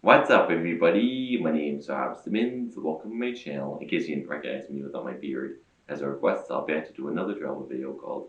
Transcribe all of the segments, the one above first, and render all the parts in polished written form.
What's up, everybody? My name's Rob Simmons. Welcome to my channel. In case you didn't recognize me without my beard, as a request, I'll be back to do another travel video called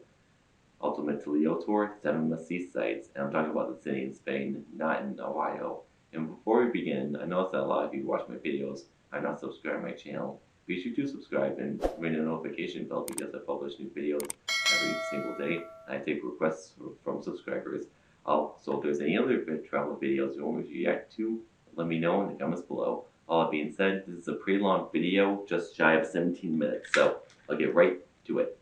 Ultimate Toledo Tour, 7 must-see sites, and I'm talking about the city in Spain, not in Ohio. And before we begin, I noticed that a lot of you watch my videos are not subscribed to my channel. Be sure to subscribe and ring the notification bell because I publish new videos every single day. I take requests from subscribers. Also, if there's any other travel videos you want me to react to, let me know in the comments below. All that being said, this is a pretty long video, just shy of 17 minutes, so I'll get right to it.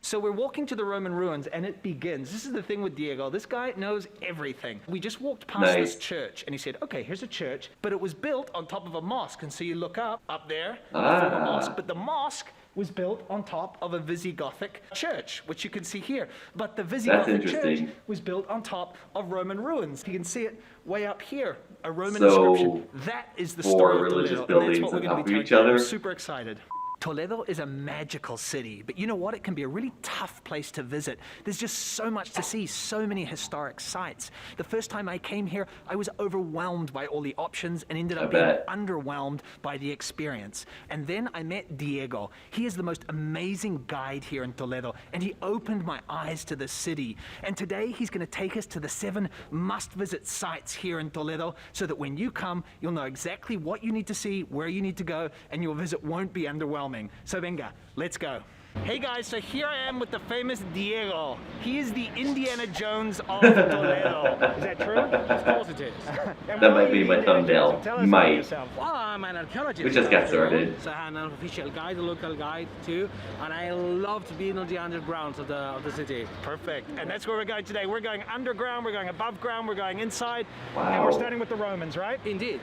So we're walking to the Roman ruins and it begins. This is the thing with Diego. This guy knows everything. We just walked past this church and he said, okay, here's a church, but it was built on top of a mosque. And so you look up there, a mosque, but the mosque was built on top of a Visigothic church, which you can see here. But the Visigothic church was built on top of Roman ruins. You can see it way up here, a Roman inscription. That is the story of Toledo, and that's what we're going to be telling you. I'm super excited. Toledo is a magical city, but you know what? It can be a really tough place to visit. There's just so much to see, so many historic sites. The first time I came here, I was overwhelmed by all the options and ended up being underwhelmed by the experience. And then I met Diego. He is the most amazing guide here in Toledo, and he opened my eyes to the city. And today he's going to take us to the 7 must-visit sites here in Toledo so that when you come, you'll know exactly what you need to see, where you need to go, and your visit won't be underwhelming. So venga, let's go. Hey guys, so here I am with the famous Diego. He is the Indiana Jones of Toledo. Is that true? Of course it is. That might be my thumbnail. Might. Well, I'm an archaeologist. We just got started. So I'm an official guide, a local guide too, and I love to be in the undergrounds of the city. Perfect. And that's where we're going today. We're going underground, we're going above ground, we're going inside, wow. And we're starting with the Romans, right? Indeed.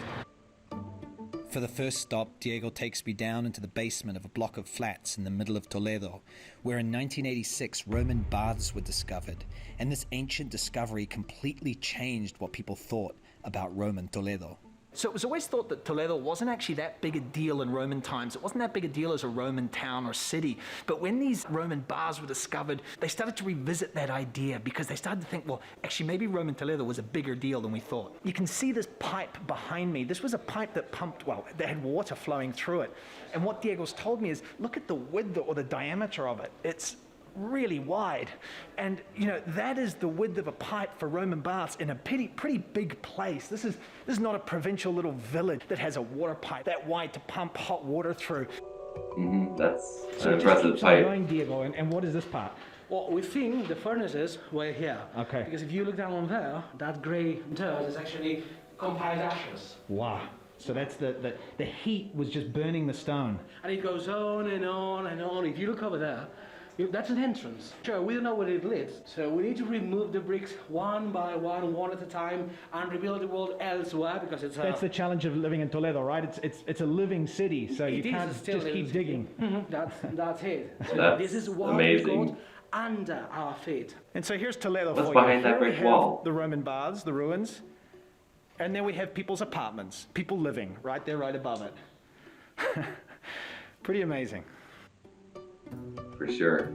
For the first stop, Diego takes me down into the basement of a block of flats in the middle of Toledo, where in 1986 Roman baths were discovered, and this ancient discovery completely changed what people thought about Roman Toledo. So it was always thought that Toledo wasn't actually that big a deal in Roman times. It wasn't that big a deal as a Roman town or city. But when these Roman baths were discovered, they started to revisit that idea because they started to think, well, actually maybe Roman Toledo was a bigger deal than we thought. You can see this pipe behind me. This was a pipe that pumped, well, they had water flowing through it. And what Diego's told me is, look at the width or the diameter of it. It's really wide, and you know that is the width of a pipe for Roman baths in a pretty big place. This is not a provincial little village that has a water pipe that wide to pump hot water through. That's so an impressive pipe. Going, Diego, and what is this part? Well, we think the furnaces were here. Okay. Because if you look down on there, that grey dirt is actually compiled ashes. Wow. So that's the heat was just burning the stone. And it goes on and on and on. If you look over there, that's an entrance. Sure, we don't know where it leads, so we need to remove the bricks one by one at a time, and rebuild the world elsewhere because it's. That's the challenge of living in Toledo, right? It's a living city, so you can't just keep digging. That's it. So that's this is what amazing. we got under our feet. And so here's Toledo. What's for behind you. that brick wall? The Roman baths, the ruins, and then we have people's apartments, people living right there, right above it. Pretty amazing. For sure.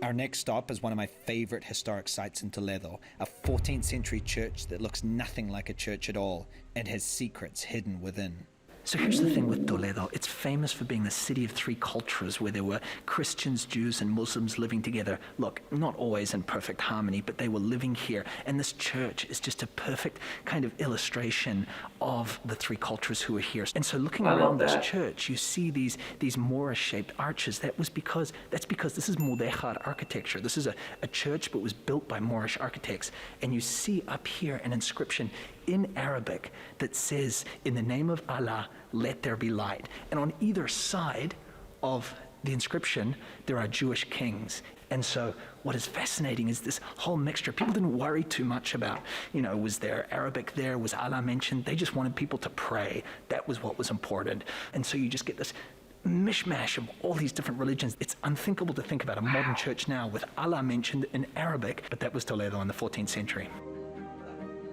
Our next stop is one of my favorite historic sites in Toledo, a 14th century church that looks nothing like a church at all and has secrets hidden within. So here's the thing with Toledo. It's famous for being the city of 3 cultures where there were Christians, Jews, and Muslims living together. Look, not always in perfect harmony, but they were living here. And this church is just a perfect kind of illustration of the 3 cultures who are here. And so looking around this church, you see these Moorish-shaped arches. That's because this is Mudéjar architecture. This is a church, but was built by Moorish architects. And you see up here an inscription in Arabic that says, in the name of Allah, let there be light. And on either side of the inscription, there are Jewish kings. And so what is fascinating is this whole mixture. People didn't worry too much about, was there Arabic there? Was Allah mentioned? They just wanted people to pray. That was what was important. And so you just get this mishmash of all these different religions. It's unthinkable to think about a modern church now with Allah mentioned in Arabic, but that was Toledo in the 14th century.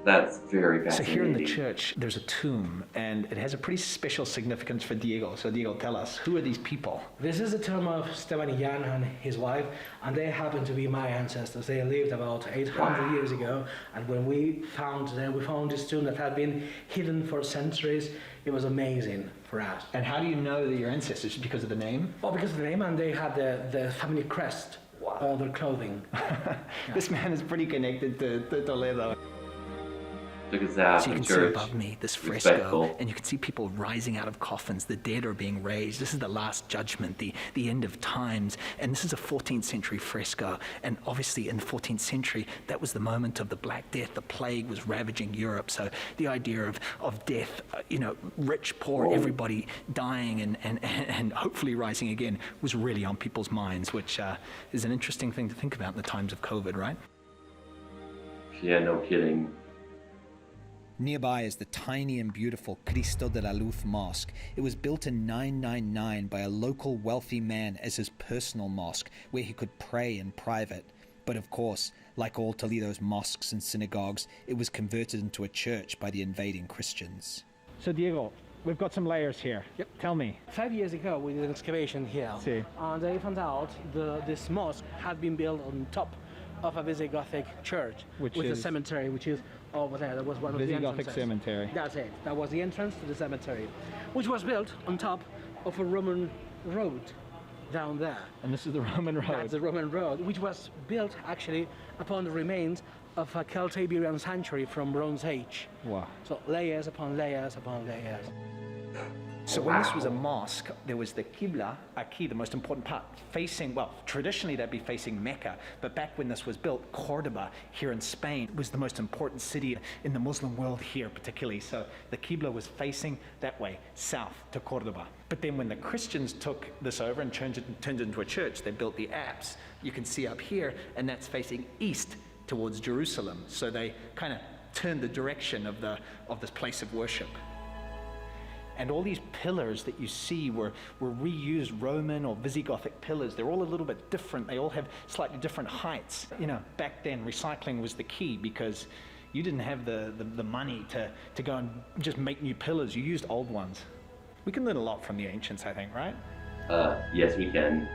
That's very So fascinating. here in the church, there's a tomb, and it has a pretty special significance for Diego. So Diego, tell us, who are these people? This is the tomb of Stefan Jan and his wife, and they happen to be my ancestors. They lived about 800 years ago, and when we found them, we found this tomb that had been hidden for centuries. It was amazing for us. And how do you know that your ancestors? Because of the name? Well, because of the name, and they had the family crest on their clothing. This man is pretty connected to Toledo. Look at that, So you can see church. above me this fresco, Respectful. and you can see people rising out of coffins. The dead are being raised. This is the last judgment, the end of times. And this is a 14th century fresco. And obviously in the 14th century, that was the moment of the Black Death. The plague was ravaging Europe. So the idea of death, rich, poor, everybody dying and hopefully rising again was really on people's minds, which is an interesting thing to think about in the times of COVID, right? Yeah, no kidding. Nearby is the tiny and beautiful Cristo de la Luz Mosque. It was built in 999 by a local wealthy man as his personal mosque, where he could pray in private. But of course, like all Toledo's mosques and synagogues, it was converted into a church by the invading Christians. So Diego, we've got some layers here. Yep. Tell me. 5 years ago, we did an excavation here, See. and they found out this mosque had been built on top of a Visigothic church, Which with is- a cemetery, which is over there. That was one of the Visigothic entrances. cemetery. That's it. That was the entrance to the cemetery, which was built on top of a Roman road down there. And this is the Roman road. That's the Roman road, which was built actually upon the remains of a Celtiberian sanctuary from Bronze Age. Wow. So layers upon layers upon layers. So when this was a mosque, there was the Qibla, Aki, the most important part, facing, well, traditionally that'd be facing Mecca, but back when this was built, Cordoba here in Spain was the most important city in the Muslim world here particularly. So the Qibla was facing that way, south to Cordoba. But then when the Christians took this over and turned it into a church, they built the apse, you can see up here, and that's facing east towards Jerusalem. So they kind of turned the direction of this place of worship. And all these pillars that you see were reused Roman or Visigothic pillars. They're all a little bit different. They all have slightly different heights. Back then recycling was the key because you didn't have the money to go and just make new pillars. You used old ones. We can learn a lot from the ancients, I think, right? Yes, we can.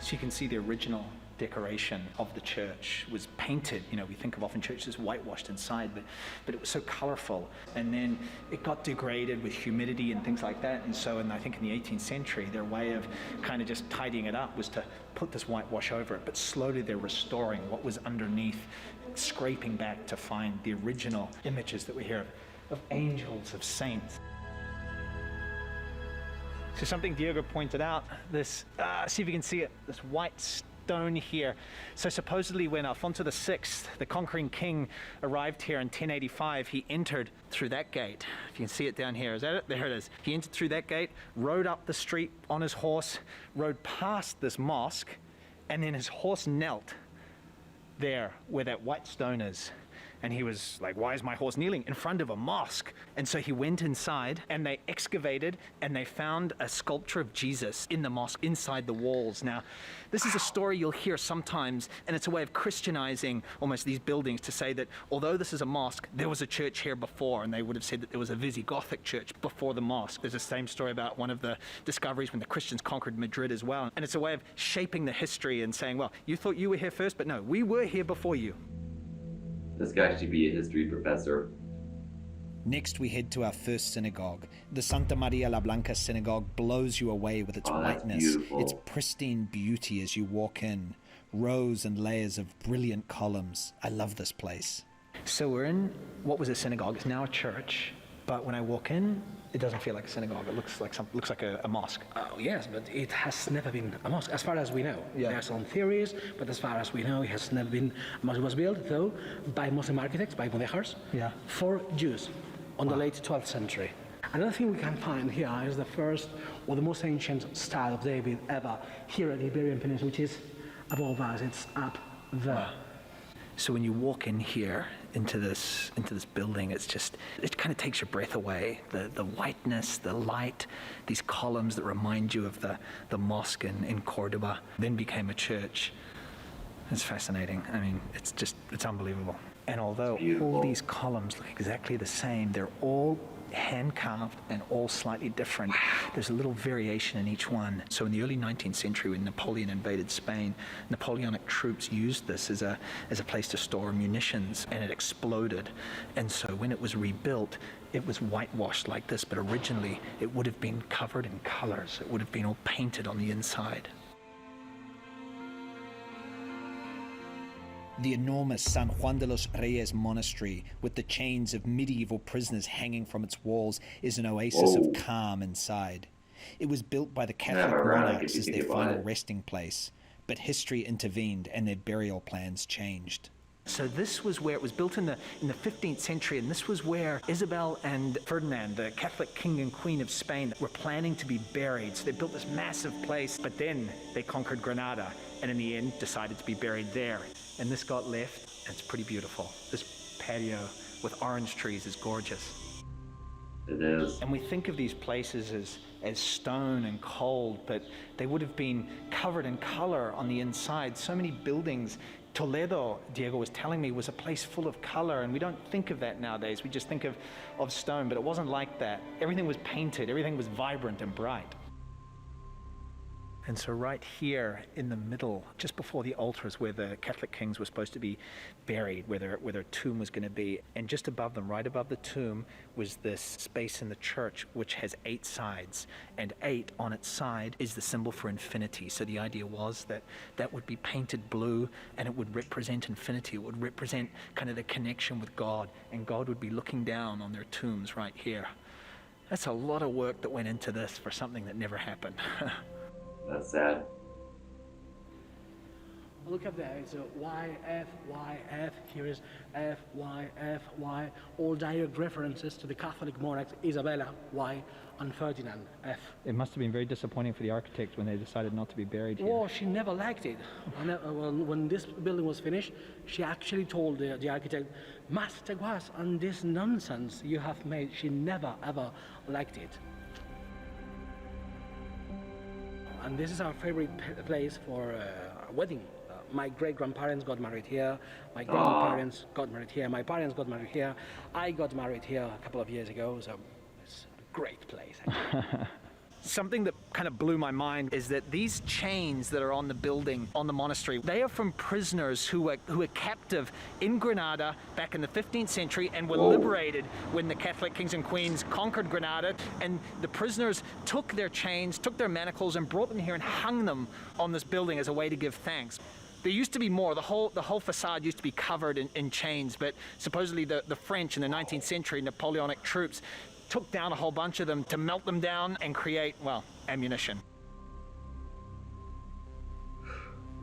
So you can see the original decoration of the church was painted. We think of often churches whitewashed inside, but it was so colorful. And then it got degraded with humidity and things like that. And so I think in the 18th century, their way of kind of just tidying it up was to put this whitewash over it. But slowly they're restoring what was underneath, scraping back to find the original images that we hear of angels, of saints. So something Diego pointed out, this, see if you can see it, this white stone here. So supposedly when Alfonso VI, the conquering king, arrived here in 1085, he entered through that gate. If you can see it down here, is that it? There it is. He entered through that gate, rode up the street on his horse, rode past this mosque, and then his horse knelt there where that white stone is. And he was like, why is my horse kneeling in front of a mosque? And so he went inside and they excavated and they found a sculpture of Jesus in the mosque inside the walls. Now, this is a story you'll hear sometimes, and it's a way of Christianizing almost these buildings to say that although this is a mosque, there was a church here before, and they would have said that there was a Visigothic church before the mosque. There's the same story about one of the discoveries when the Christians conquered Madrid as well. And it's a way of shaping the history and saying, well, you thought you were here first, but no, we were here before you. This guy should be a history professor. Next, we head to our first synagogue. The Santa Maria la Blanca synagogue blows you away with its That's whiteness, beautiful. its pristine beauty as you walk in. Rows and layers of brilliant columns. I love this place. So we're in what was a synagogue. It's now a church. But when I walk in, it doesn't feel like a synagogue. It looks like a mosque. Oh, yes, but it has never been a mosque, as far as we know. Yeah. There are some theories, but as far as we know, it has never been a mosque. It was built, though, by Muslim architects, by mudehars, Yeah. for Jews on the late 12th century. Another thing we can find here is the first or the most ancient style of David ever here at the Iberian Peninsula, which is above us. It's up there. So when you walk in here into this building, it kind of takes your breath away. The whiteness, the light, these columns that remind you of the mosque in Cordoba, then became a church. It's fascinating. I mean, it's unbelievable. And although all these columns look exactly the same, they're all hand-carved and all slightly different. There's a little variation in each one. So in the early 19th century, when Napoleon invaded Spain, Napoleonic troops used this as a place to store munitions, and it exploded. And so when it was rebuilt, it was whitewashed like this, but originally it would have been covered in colors. It would have been all painted on the inside. The enormous San Juan de los Reyes Monastery, with the chains of medieval prisoners hanging from its walls, is an oasis of calm inside. It was built by the Catholic monarchs as their final resting place, but history intervened and their burial plans changed. So this was where it was built in the 15th century, and this was where Isabel and Ferdinand, the Catholic king and queen of Spain, were planning to be buried. So they built this massive place, but then they conquered Granada, and in the end decided to be buried there. And this got left, and it's pretty beautiful. This patio with orange trees is gorgeous. It is. And we think of these places as stone and cold, but they would have been covered in color on the inside. So many buildings. Toledo, Diego was telling me, was a place full of color, and we don't think of that nowadays. We just think of stone, but it wasn't like that. Everything was painted, everything was vibrant and bright. And so right here in the middle, just before the altar, is where the Catholic kings were supposed to be buried, where their tomb was going to be. And just above them, right above the tomb, was this space in the church which has 8 sides. And 8 on its side is the symbol for infinity. So the idea was that would be painted blue, and it would represent infinity. It would represent kind of the connection with God. And God would be looking down on their tombs right here. That's a lot of work that went into this for something that never happened. That's sad. Look up there, it's a Y, F, Y, F, here is F, Y, F, Y, all direct references to the Catholic monarchs, Isabella, Y, and Ferdinand, F. It must have been very disappointing for the architect when they decided not to be buried here. Well, she never liked it. When this building was finished, she actually told the architect, Master Guas, and this nonsense you have made, she never ever liked it. And this is our favorite place for a wedding. My great-grandparents got married here, my grandparents got married here, my parents got married here, I got married here a couple of years ago, so it's a great place. Something that kind of blew my mind is that these chains that are on the building, on the monastery, they are from prisoners who were captive in Granada back in the 15th century and were liberated when the Catholic kings and queens conquered Granada. And the prisoners took their chains, took their manacles, and brought them here and hung them on this building as a way to give thanks. There used to be more. The whole facade used to be covered in chains, but supposedly the French in the 19th century, Napoleonic troops, took down a whole bunch of them to melt them down and create, well, ammunition.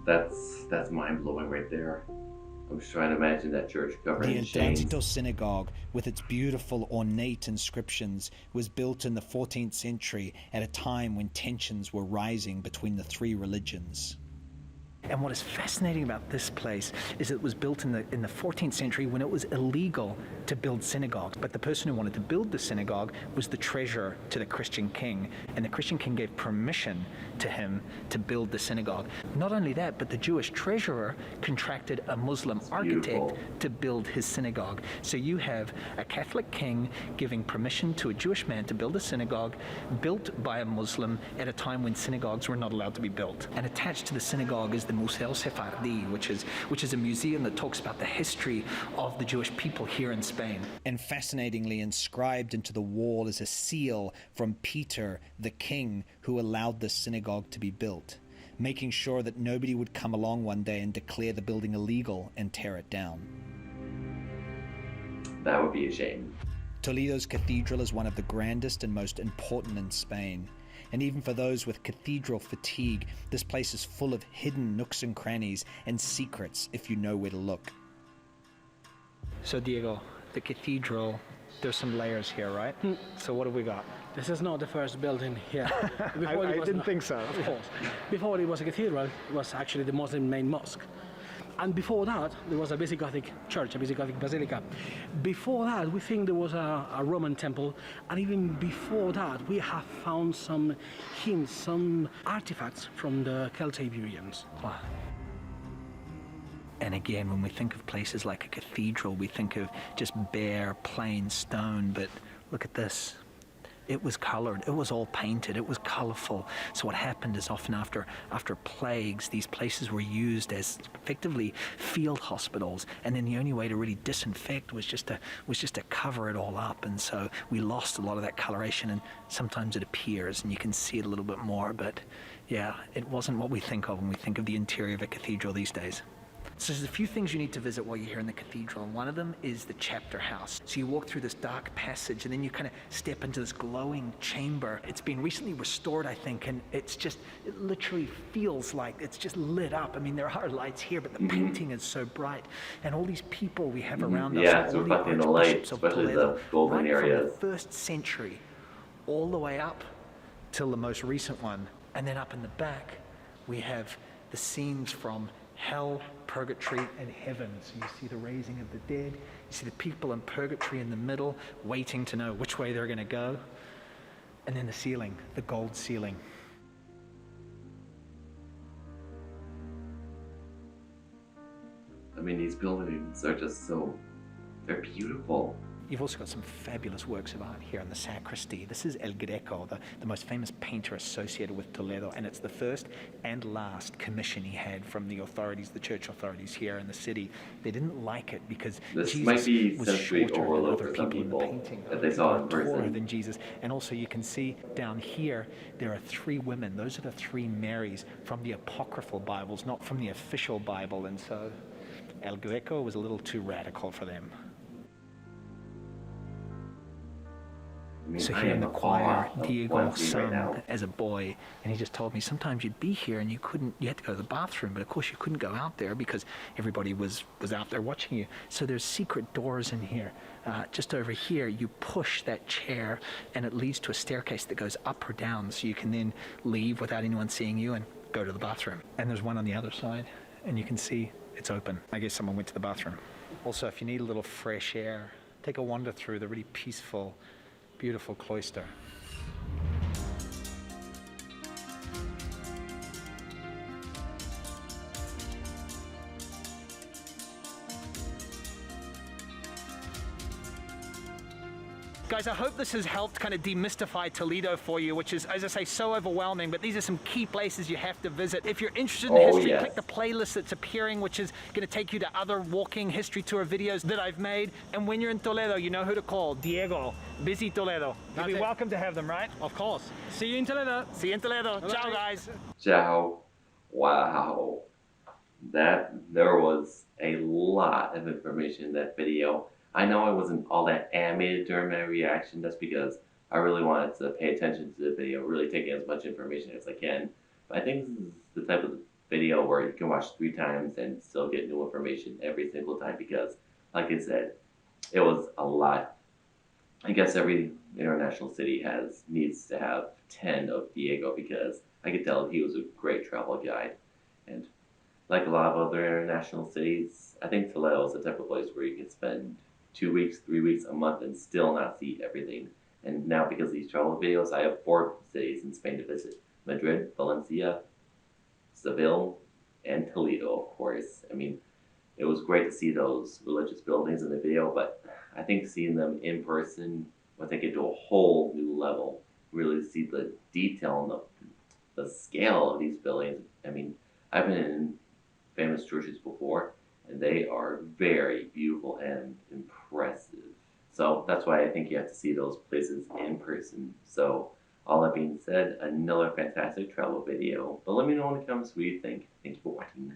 That's mind-blowing right there. I'm just trying to imagine that church covered in chains. The Synagogue, with its beautiful ornate inscriptions, was built in the 14th century at a time when tensions were rising between the 3 religions. And what is fascinating about this place is it was built in the 14th century when it was illegal to build synagogues. But the person who wanted to build the synagogue was the treasurer to the Christian king. And the Christian king gave permission to him to build the synagogue. Not only that, but the Jewish treasurer contracted a Muslim architect to build his synagogue. So you have a Catholic king giving permission to a Jewish man to build a synagogue built by a Muslim at a time when synagogues were not allowed to be built. And attached to the synagogue is the Museo Sephardi, which is a museum that talks about the history of the Jewish people here in Spain. And fascinatingly inscribed into the wall is a seal from Peter, the king, who allowed the synagogue to be built, making sure that nobody would come along one day and declare the building illegal and tear it down. That would be a shame. Toledo's cathedral is one of the grandest and most important in Spain. And even for those with cathedral fatigue, this place is full of hidden nooks and crannies and secrets if you know where to look. So Diego, the cathedral, there's some layers here, right? So what have we got? This is not the first building here. I didn't think so. Of course. Before it was a cathedral, it was actually the Muslim main mosque. And before that, there was a Visigothic church, a Visigothic basilica. Before that, we think there was a Roman temple. And even before that, we have found some hints, some artifacts from the Celtiberians. Wow. And again, when we think of places like a cathedral, we think of just bare, plain stone, but look at this. It was colored, it was all painted, it was colorful. So what happened is often after plagues, these places were used as effectively field hospitals, and then the only way to really disinfect was just to cover it all up. And so we lost a lot of that coloration, and sometimes it appears and you can see it a little bit more, but yeah, it wasn't what we think of when we think of the interior of a cathedral these days. So there's a few things you need to visit while you're here in the cathedral, and one of them is the chapter house. So you walk through this dark passage, and then you kind of step into this glowing chamber. It's been recently restored, I think, and it literally feels like it's just lit up. I mean, there are lights here, but the painting is so bright, and all these people we have around us, Yeah, it's all the reflecting the light, archbishops of especially Toledo, the golden right areas. from the 1st century all the way up till the most recent one. And then up in the back, we have the scenes from hell, purgatory, and heaven. So you see the raising of the dead, you see the people in purgatory in the middle, waiting to know which way they're going to go. And then the ceiling, the gold ceiling. I mean, these buildings are just they're beautiful. You've also got some fabulous works of art here in the sacristy. This is El Greco, the most famous painter associated with Toledo, and it's the first and last commission he had from the authorities, the church authorities here in the city. They didn't like it because This Jesus might be was sensory shorter than overload other for some people in the people painting. that they saw in Taller person. than Jesus. And also you can see down here, there are 3 women. Those are the 3 Marys from the apocryphal Bibles, not from the official Bible. And so El Greco was a little too radical for them. I mean, So I here in am the in choir, awe of what Diego I'm seeing right sung now. as a boy, and he just told me sometimes you'd be here and you had to go to the bathroom, but of course you couldn't go out there because everybody was out there watching you. So there's secret doors in here. Just over here, you push that chair and it leads to a staircase that goes up or down, so you can then leave without anyone seeing you and go to the bathroom. And there's one on the other side, and you can see it's open. I guess someone went to the bathroom. Also, if you need a little fresh air, take a wander through the really peaceful, beautiful cloister. Guys, I hope this has helped kind of demystify Toledo for you, which is, as I say, so overwhelming, but these are some key places you have to visit. If you're interested in history, yes. click the playlist that's appearing, which is going to take you to other walking history tour videos that I've made. And when you're in Toledo, you know who to call. Diego, Busy Toledo. You'd That's be it. welcome to have them, right? Of course. See you in Toledo. See you in Toledo. Ciao, Bye-bye. guys. Ciao. Wow. There was a lot of information in that video. I know I wasn't all that animated during my reaction. That's because I really wanted to pay attention to the video, really take in as much information as I can. But I think this is the type of video where you can watch 3 times and still get new information every single time because, like I said, it was a lot. I guess every international city needs to have 10 of Diego because I could tell he was a great travel guide. And like a lot of other international cities, I think Toledo is the type of place where you can spend 2 weeks, 3 weeks, a month, and still not see everything. And now, because of these travel videos, I have 4 cities in Spain to visit: Madrid, Valencia, Seville, and Toledo, of course. I mean, it was great to see those religious buildings in the video, but I think seeing them in person will take it to a whole new level. Really see the detail and the scale of these buildings. I mean, I've been in famous churches before, and they are very beautiful and impressive. So that's why I think you have to see those places in person. So all that being said, another fantastic travel video. But let me know in the comments what you think. Thank you for watching.